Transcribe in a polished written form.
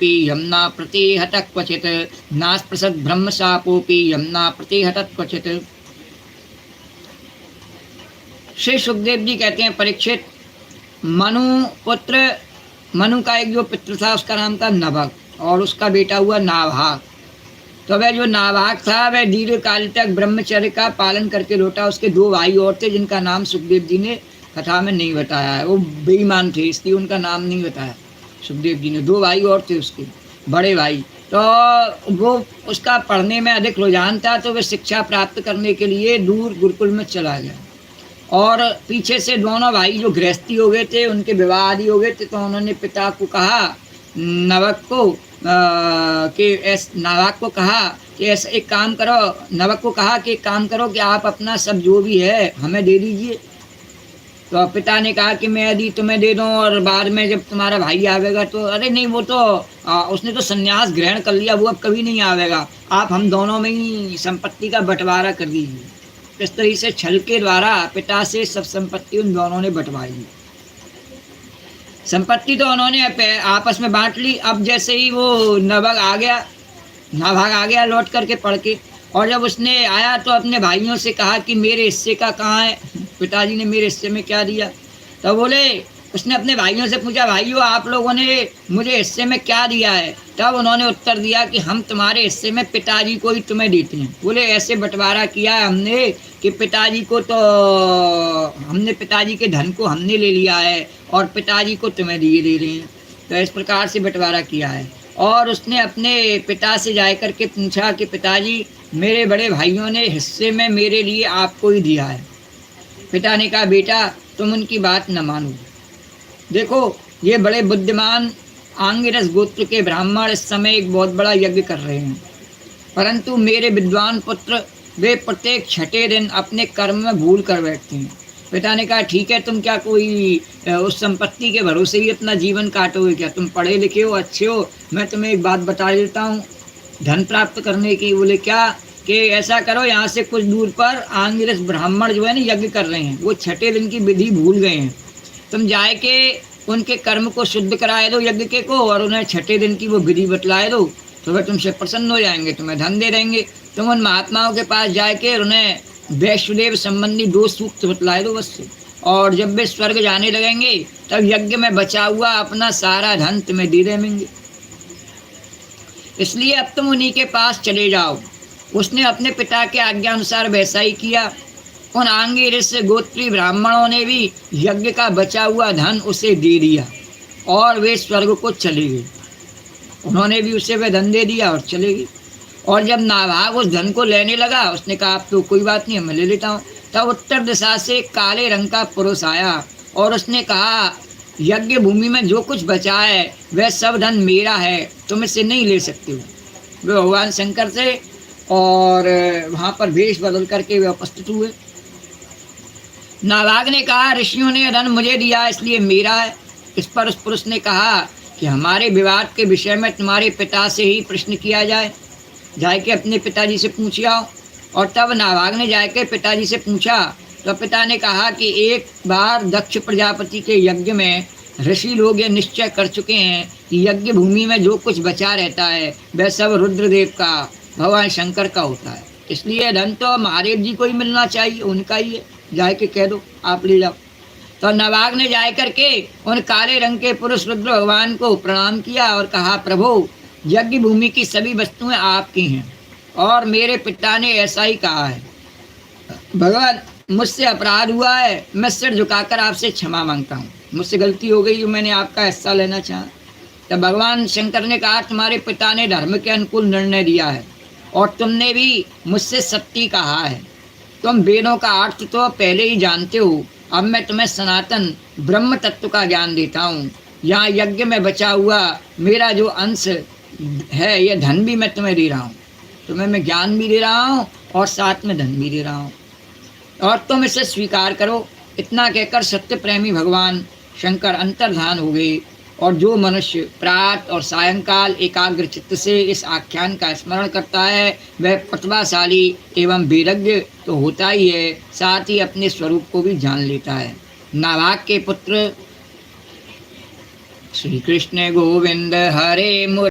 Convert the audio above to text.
शापोऽपि यम्ना प्रतिहतः क्वचित् नास्पृशत् ब्रह्म शापोऽपि यम्ना प्रतिहतः क्वचित्। श्री सुखदेव जी कहते हैं, परीक्षित, मनु पुत्र, मनु का एक जो पुत्र था उसका नाम था नभग और उसका बेटा हुआ नाभाग। तो वह जो नाभाग था वह दीर्घ काल तक ब्रह्मचर्य का पालन करके लौटा। उसके दो भाई और थे जिनका नाम सुखदेव जी ने कथा में नहीं बताया है, वो बेईमान थे इसलिए उनका नाम नहीं बताया सुखदेव जी ने। दो भाई और थे उसके बड़े भाई, तो वो उसका पढ़ने में अधिक रुझान था, तो वह शिक्षा प्राप्त करने के लिए दूर गुरुकुल में चला गया। और पीछे से दोनों भाई जो गृहस्थी हो गए थे, उनके विवाह आदि हो गए थे, तो उन्होंने पिता को कहा, नवक को नाभाग को कहा कि ऐसा एक काम करो, नवक को कहा कि एक काम करो कि आप अपना सब जो भी है हमें दे दीजिए। तो पिता ने कहा कि मैं यदि तुम्हें दे दूं और बाद में जब तुम्हारा भाई आवेगा तो, अरे नहीं, वो तो उसने तो संन्यास ग्रहण कर लिया, वो अब कभी नहीं आवेगा, आप हम दोनों में ही संपत्ति का बंटवारा कर दीजिए। इस तरह से छल के द्वारा पिता से सब संपत्ति उन दोनों ने बंटवाई ली। संपत्ति तो उन्होंने आपस में बांट ली। अब जैसे ही वो नाभाग आ गया लौट करके पढ़ के, और जब उसने आया तो अपने भाइयों से कहा कि मेरे हिस्से का कहाँ है, पिताजी ने मेरे हिस्से में क्या दिया। तो बोले, उसने अपने भाइयों से पूछा, भाइयों आप लोगों ने मुझे हिस्से में क्या दिया है। तब उन्होंने उत्तर दिया कि हम तुम्हारे हिस्से में पिताजी को ही तुम्हें देते हैं। बोले, ऐसे बंटवारा किया है हमने कि पिताजी को तो हमने पिताजी के धन को हमने ले लिया है और पिताजी को तुम्हें दिए दे रहे हैं। तो इस प्रकार से बंटवारा किया है। और उसने अपने पिता से जा कर के पूछा कि पिताजी, मेरे बड़े भाइयों ने हिस्से में मेरे लिए आपको ही दिया है। पिता ने कहा, बेटा तुम उनकी बात न मानो। देखो, ये बड़े बुद्धिमान आंगिरस गोत्र के ब्राह्मण इस समय एक बहुत बड़ा यज्ञ कर रहे हैं, परंतु मेरे विद्वान पुत्र वे प्रत्येक छठे दिन अपने कर्म में भूल कर बैठते हैं। पिता ने कहा, ठीक है, तुम क्या कोई उस संपत्ति के भरोसे ही अपना जीवन काटोगे क्या? तुम पढ़े लिखे हो, अच्छे हो, मैं तुम्हें एक बात बता देता हूँ धन प्राप्त करने की। बोले, क्या? कि ऐसा करो, यहाँ से कुछ दूर पर आंगिरस ब्राह्मण जो है ना यज्ञ कर रहे हैं, वो छठे दिन की विधि भूल गए हैं। तुम जाए के उनके कर्म को शुद्ध कराए दो यज्ञ के को, और उन्हें छठे दिन की वो विधि बतलाए दो, तो वह तुमसे प्रसन्न हो जाएंगे, तुम्हें धन दे देंगे। तुम उन महात्माओं के पास जाके उन्हें वैष्णदेव संबंधी 2 सूक्त बतलाए दो बस। और जब वे स्वर्ग जाने लगेंगे तब यज्ञ में बचा हुआ अपना सारा धन तुम्हें दे देंगे। इसलिए अब तुम उन्हीं के पास चले जाओ। उसने अपने पिता के आज्ञा अनुसार वैसा ही किया। उन आंगिरस गोत्री ब्राह्मणों ने भी यज्ञ का बचा हुआ धन उसे दे दिया और वे स्वर्ग को चले गए। उन्होंने भी उसे वह धन दे दिया और चले गए। और जब नाभाग उस धन को लेने लगा, उसने कहा, अब तो कोई बात नहीं, मैं ले लेता हूँ। तब उत्तर दिशा से काले रंग का पुरुष आया और उसने कहा, यज्ञ भूमि में जो कुछ बचा है वह सब धन मेरा है, तुम इसे नहीं ले सकते हो। वे भगवान शंकर से और वहाँ पर वेश बदल करके वे उपस्थित हुए। नाभाग ने कहा, ऋषियों ने धन मुझे दिया इसलिए मेरा है। इस पर उस पुरुष ने कहा कि हमारे विवाद के विषय में तुम्हारे पिता से ही प्रश्न किया जाए, जाके अपने पिताजी से पूछ आओ। और तब नाभाग ने जाके पिताजी से पूछा तो पिता ने कहा कि एक बार दक्ष प्रजापति के यज्ञ में ऋषि लोग ये निश्चय कर चुके हैं कि यज्ञ भूमि में जो कुछ बचा रहता है वह सब रुद्रदेव का, भगवान शंकर का होता है। इसलिए धन तो महादेव जी को ही मिलना चाहिए, उनका ही है, जाके कह दो आप ले जाओ। तो नाभाग ने जाए करके उन काले रंग के पुरुष रुद्र भगवान को प्रणाम किया और कहा, प्रभु यज्ञ भूमि की सभी वस्तुएं आपकी हैं और मेरे पिता ने ऐसा ही कहा है। भगवान, मुझसे अपराध हुआ है, मैं सिर झुकाकर आपसे क्षमा मांगता हूँ, मुझसे गलती हो गई, मैंने आपका हिस्सा लेना चाहा। तब भगवान शंकर ने कहा, तुम्हारे पिता ने धर्म के अनुकूल निर्णय दिया है और तुमने भी मुझसे सत्य कहा है। तुम वेदों का अर्थ तो पहले ही जानते हो, अब मैं तुम्हें सनातन ब्रह्म तत्व का ज्ञान देता हूँ। यहाँ यज्ञ में बचा हुआ मेरा जो अंश है, यह धन भी मैं तुम्हें दे रहा हूँ, तुम्हें मैं ज्ञान भी दे रहा हूँ और साथ में धन भी दे रहा हूँ, और तुम इसे स्वीकार करो। इतना कहकर सत्य प्रेमी भगवान शंकर अंतर्धान हो गए। और जो मनुष्य प्रातः और सायंकाल एकाग्र चित्त से इस आख्यान का स्मरण करता है वह प्रतिभाशाली एवं वैराग्य तो होता ही है, साथ ही अपने स्वरूप को भी जान लेता है। नाभाग के पुत्र श्री कृष्ण गोविंद हरे